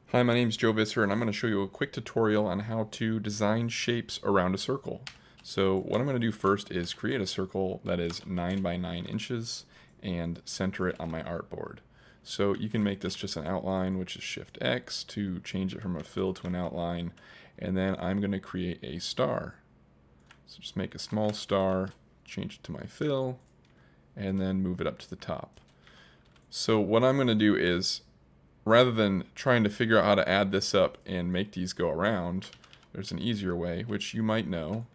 Hi, my name is Joe Visser, and I'm going to show you a quick tutorial on how to design shapes around a circle. So what I'm going to do first is create a circle that is 9 by 9 inches and center it on my artboard. So you can make this just an outline, which is Shift X to change it from a fill to an outline, and then I'm going to create a star. So just make a small star, change it to my fill, and then move it up to the top. So what I'm going to do is, rather than trying to figure out how to add this up and make these go around, there's an easier way, which you might know.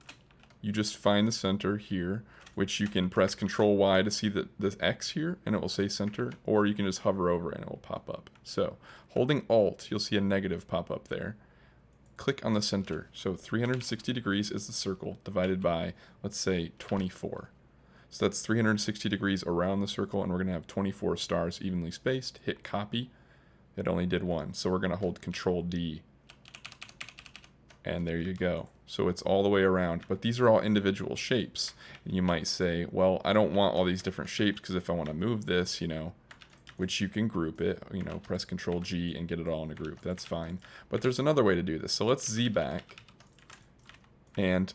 You just find the center here, which you can press Control Y to see the X here, and it will say center, or you can just hover over and it will pop up. So, holding Alt, you'll see a negative pop up there. Click on the center. So 360 degrees is the circle, divided by, let's say, 24. So that's 360 degrees around the circle, and we're going to have 24 stars evenly spaced. Hit copy. It only did one, so we're going to hold Control D, and there you go. So it's all the way around, but these are all individual shapes. And you might say, well, I don't want all these different shapes, because if I want to move this, which you can group it, press Control G and get it all in a group, that's fine. But there's another way to do this. So let's Z back and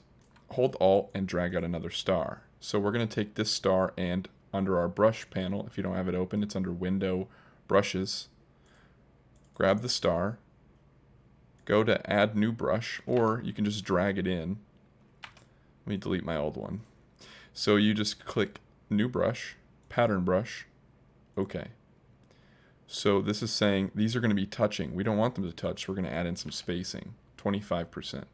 hold Alt and drag out another star. So we're going to take this star, and under our brush panel, if you don't have it open, it's under Window, Brushes. Grab the star, go to Add New Brush, or you can just drag it in. Let me delete my old one. So you just click New Brush, Pattern Brush, OK. So this is saying these are going to be touching. We don't want them to touch, so we're going to add in some spacing, 25%.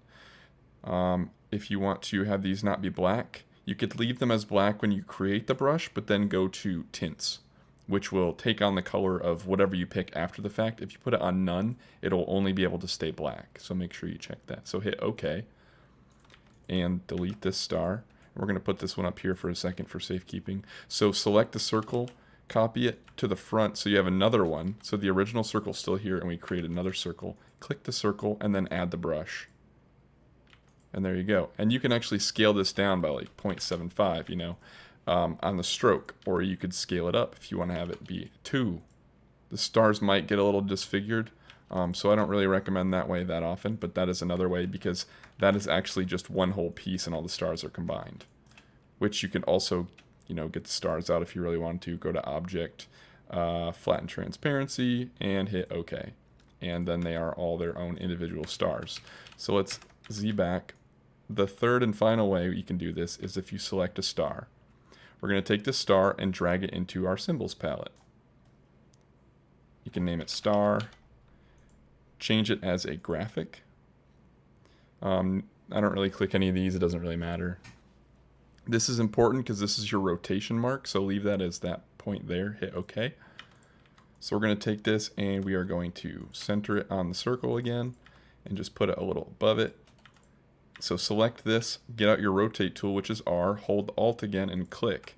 If you want to have these not be black, you could leave them as black when you create the brush, but then go to Tints, which will take on the color of whatever you pick after the fact. If you put it on none, it'll only be able to stay black. So make sure you check that. So hit OK and delete this star. We're going to put this one up here for a second for safekeeping. So select the circle, copy it to the front so you have another one. So the original circle's still here, and we create another circle. Click the circle and then add the brush. And there you go. And you can actually scale this down by like 0.75, on the stroke, or you could scale it up if you want to have it be 2. The stars might get a little disfigured, so I don't really recommend that way that often, but that is another way, because that is actually just one whole piece and all the stars are combined. Which you can also, get the stars out if you really want to. Go to Object, Flatten Transparency, and hit OK. And then they are all their own individual stars. So let's Z back. The third and final way you can do this is if you select a star. We're going to take this star and drag it into our symbols palette. You can name it star, change it as a graphic. I don't really click any of these, it doesn't really matter. This is important because this is your rotation mark, so leave that as that point there, hit OK. So we're going to take this and we are going to center it on the circle again and just put it a little above it. So select this, get out your rotate tool, which is R, hold Alt again and click.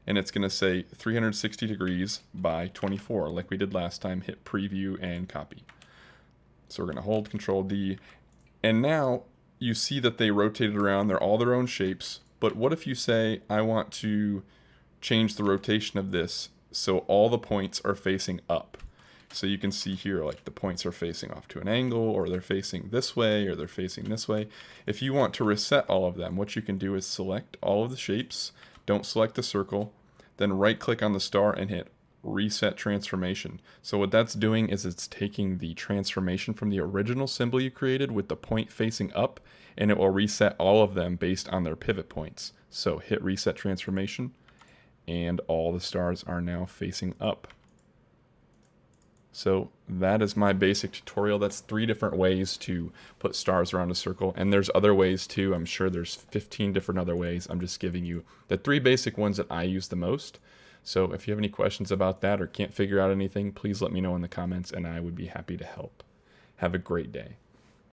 And it's going to say 360 degrees by 24, like we did last time. Hit preview and copy. So we're going to hold Control D. And now you see that they rotated around. They're all their own shapes. But what if you say, I want to change the rotation of this so all the points are facing up? So you can see here, like the points are facing off to an angle, or they're facing this way, or they're facing this way. If you want to reset all of them, what you can do is select all of the shapes, don't select the circle, then right click on the star and hit Reset Transformation. So what that's doing is it's taking the transformation from the original symbol you created with the point facing up, and it will reset all of them based on their pivot points. So hit Reset Transformation, and all the stars are now facing up. So that is my basic tutorial. That's 3 different ways to put stars around a circle. And there's other ways too. I'm sure there's 15 different other ways. I'm just giving you the 3 basic ones that I use the most. So if you have any questions about that or can't figure out anything, please let me know in the comments and I would be happy to help. Have a great day.